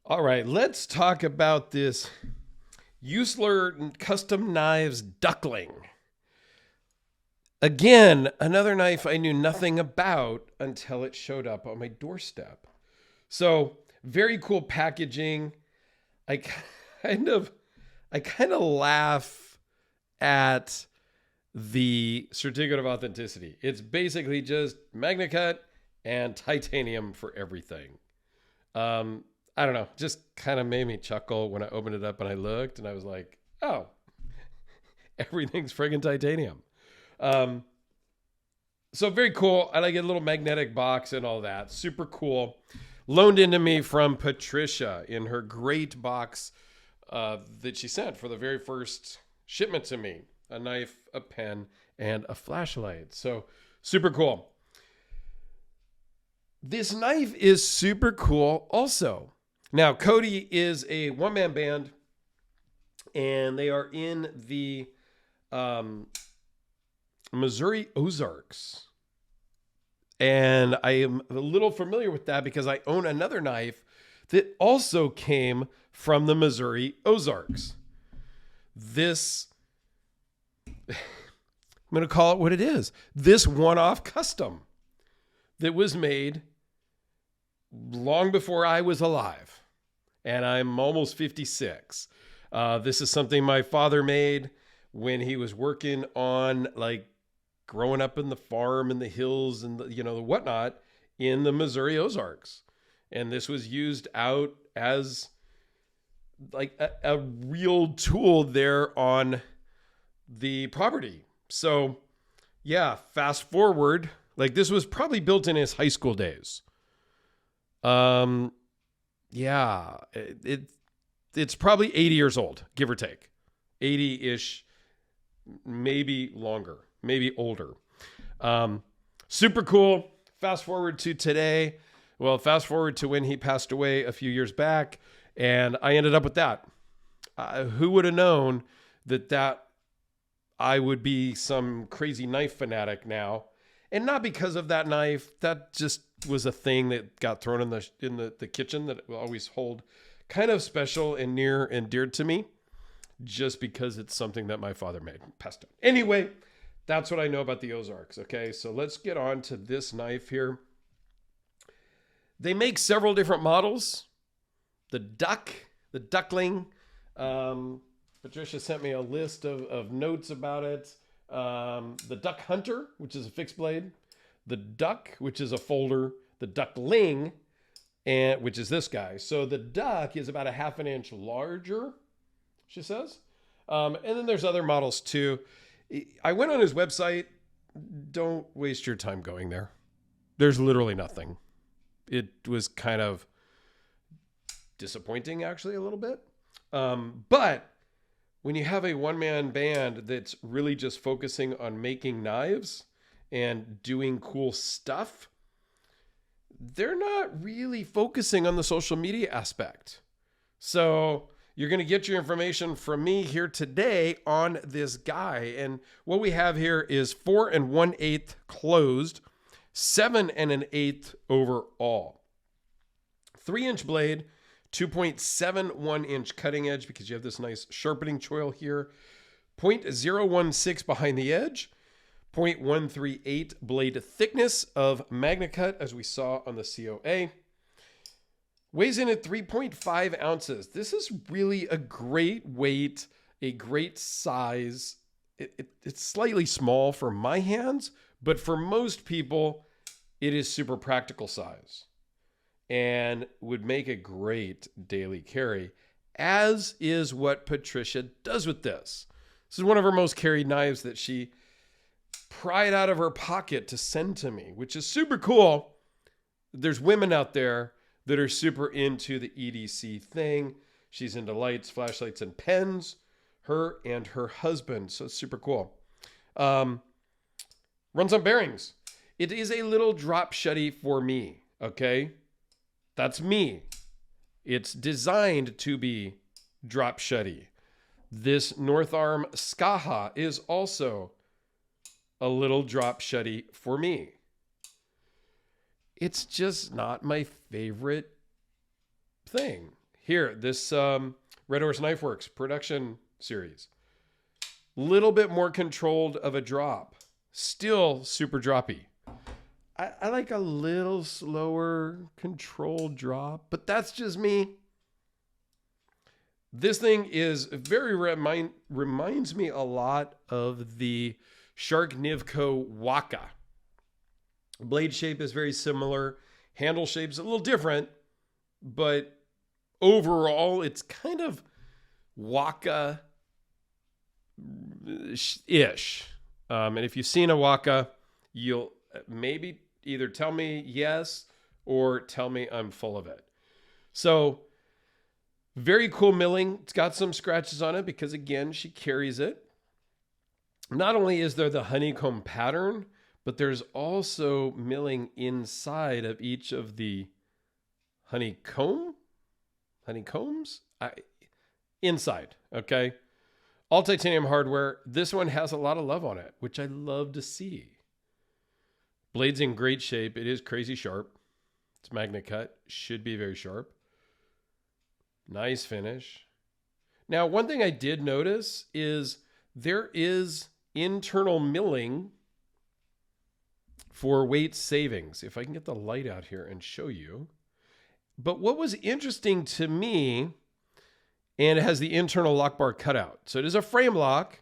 All right, let's talk about this Eutsler Custom Knives Duckling. Again, another knife I knew nothing about until it showed up on my doorstep. So, very cool packaging. I kind of I kind of laugh at the certificate of authenticity. It's basically just Magna Cut and titanium for everything. I don't know, just kind of made me chuckle when I opened it up and I looked and I was like, oh, everything's friggin' titanium. Um, so very cool. I like a little magnetic box and all that. Super cool. Loaned into me from Patricia in her great box that she sent for the very first shipment to me. A knife, a pen, and a flashlight. So super cool. This knife is super cool also. Now, Cody is a one-man band, and they are in the Missouri Ozarks. And I am a little familiar with that because I own another knife that also came from the Missouri Ozarks. This, I'm going to call it what it is. This one-off custom that was made long before I was alive. And I'm almost 56. This is something my father made when he was working on like growing up in the farm in the hills and the whatnot in the Missouri Ozarks. And this was used out as like a real tool there on the property. So yeah, fast forward, like this was probably built in his high school days. Yeah, it's probably 80 years old, give or take. 80-ish, maybe longer, maybe older. Super cool. Fast forward to today. Well, fast forward to when he passed away a few years back, and I ended up with that. Who would have known that I would be some crazy knife fanatic now? And not because of that knife. That just was a thing that got thrown in the kitchen that will always hold kind of special and near and dear to me, just because it's something that my father made. Passed on. Anyway, that's what I know about the Ozarks. Okay, so let's get on to this knife here. They make several different models. The Duckling. Patricia sent me a list of notes about it. The Duck Hunter, which is a fixed blade. The Duck, which is a folder. The Duckling, which is this guy. So the Duck is about a half an inch larger, she says. And then there's other models too. I went on his website. Don't waste your time going there. There's literally nothing. It was kind of disappointing, actually, a little bit. But when you have a one-man band that's really just focusing on making knives and doing cool stuff, they're not really focusing on the social media aspect. So you're going to get your information from me here today on this guy. And what we have here is 4 1/8 closed, 7 1/8 overall. 3-inch blade, 2.71 inch cutting edge because you have this nice sharpening choil here. 0.016 behind the edge. 0.138 blade thickness of Magna Cut, as we saw on the COA. Weighs in at 3.5 ounces. This is really a great weight, a great size. It's slightly small for my hands, but for most people, it is super practical size and would make a great daily carry, as is what Patricia does with this. This is one of her most carried knives that she pried out of her pocket to send to me, which is super cool. There's women out there that are super into the EDC thing. She's into lights, flashlights, and pens, her and her husband. So it's super cool. Runs on bearings. It is a little drop shutty for me, okay? That's me. It's designed to be drop shutty. This North Arm Skaha is also a little drop shutty for me. It's just not my favorite thing. Here, this Red Horse Knife Works production series. Little bit more controlled of a drop. Still super droppy. I like a little slower controlled drop, but that's just me. This thing is very reminds me a lot of the Shark Nivco Waka. Blade shape is very similar. Handle shape's a little different, but overall it's kind of Waka-ish. And if you've seen a Waka, you'll maybe either tell me yes or tell me I'm full of it. So very cool milling. It's got some scratches on it because, again, she carries it. Not only is there the honeycomb pattern, but there's also milling inside of each of the honeycombs. Inside, okay? All titanium hardware. This one has a lot of love on it, which I love to see. Blade's in great shape. It is crazy sharp. It's magnet cut. Should be very sharp. Nice finish. Now, one thing I did notice is there is internal milling for weight savings. If I can get the light out here and show you. But what was interesting to me, and it has the internal lock bar cutout. So it is a frame lock,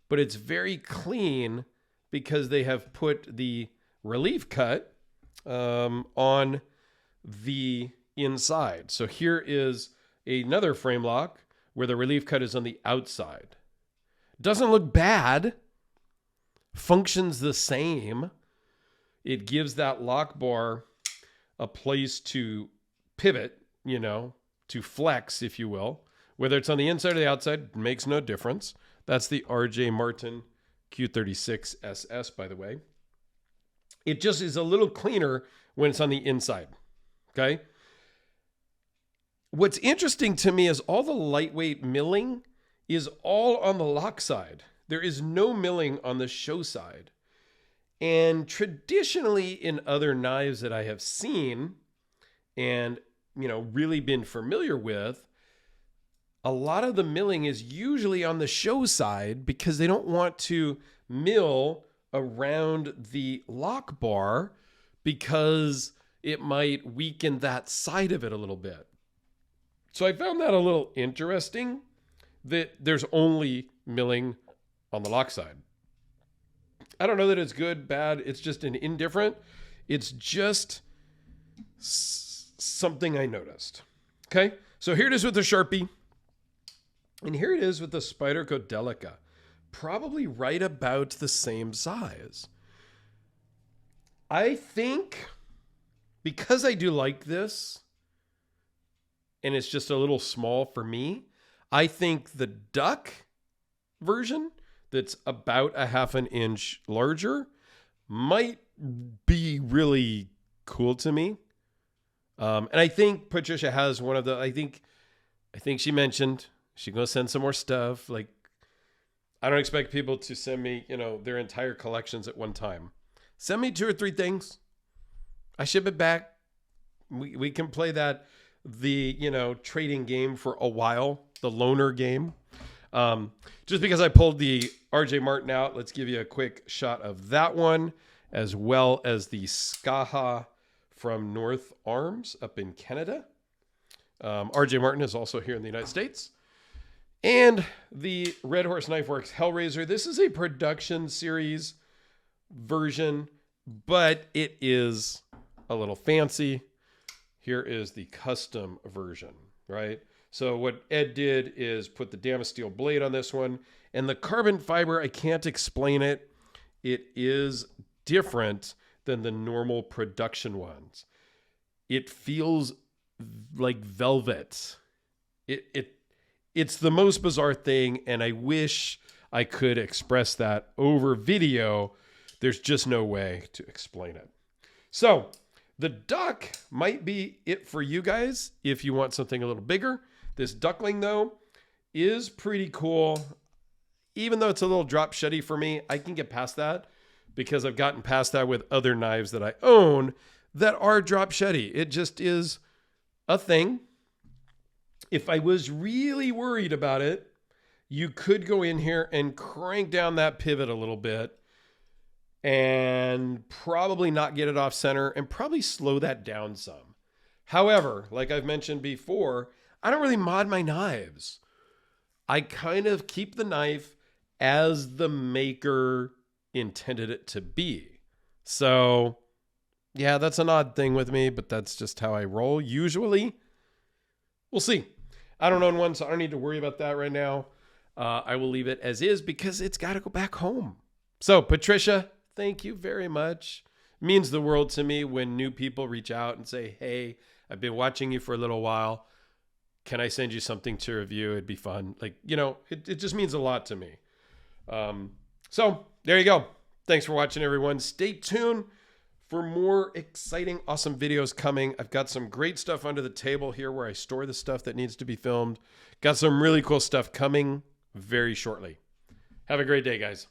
but it's very clean because they have put the relief cut on the inside. So here is another frame lock where the relief cut is on the outside. Doesn't look bad. Functions the same. It gives that lock bar a place to pivot, to flex, if you will. Whether it's on the inside or the outside, makes no difference. That's the RJ Martin Q36 SS, by the way. It just is a little cleaner when it's on the inside. Okay? What's interesting to me is all the lightweight milling is all on the lock side. There is no milling on the show side. And traditionally in other knives that I have seen and, really been familiar with, a lot of the milling is usually on the show side because they don't want to mill around the lock bar because it might weaken that side of it a little bit. So I found that a little interesting that there's only milling on the lock side. I don't know that it's good, bad. It's just an indifferent. It's just something I noticed. Okay. So here it is with the Sharpie. And here it is with the Spyderco Delica. Probably right about the same size. I think because I do like this, and it's just a little small for me, I think the Duck version that's about a half an inch larger might be really cool to me. And I think Patricia has one of the, I think she mentioned she's going to send some more stuff. Like, I don't expect people to send me, their entire collections at one time. Send me 2 or 3 things. I ship it back. We can play that, the, trading game for a while, the loaner game. Just because I pulled the RJ Martin out, let's give you a quick shot of that one, as well as the Skaha from North Arms up in Canada. RJ Martin is also here in the United States. And the Red Horse Knife Works Hellraiser. This is a production series version, but it is a little fancy. Here is the custom version, right? So what Ed did is put the Damasteel blade on this one. And the carbon fiber, I can't explain it. It is different than the normal production ones. It feels like velvet. It's the most bizarre thing, and I wish I could express that over video. There's just no way to explain it. So the Duck might be it for you guys if you want something a little bigger. This Duckling, though, is pretty cool. Even though it's a little drop sheddy for me, I can get past that because I've gotten past that with other knives that I own that are drop sheddy. It just is a thing. If I was really worried about it, you could go in here and crank down that pivot a little bit and probably not get it off center and probably slow that down some. However, like I've mentioned before, I don't really mod my knives. I kind of keep the knife as the maker intended it to be. So, yeah, that's an odd thing with me, but that's just how I roll usually. We'll see. I don't own one, so I don't need to worry about that right now. I will leave it as is because it's got to go back home. So, Patricia, thank you very much. It means the world to me when new people reach out and say, hey, I've been watching you for a little while. Can I send you something to review? It'd be fun. Like, you know, it just means a lot to me. So there you go. Thanks for watching, everyone. Stay tuned for more exciting, awesome videos coming. I've got some great stuff under the table here where I store the stuff that needs to be filmed. Got some really cool stuff coming very shortly. Have a great day, guys.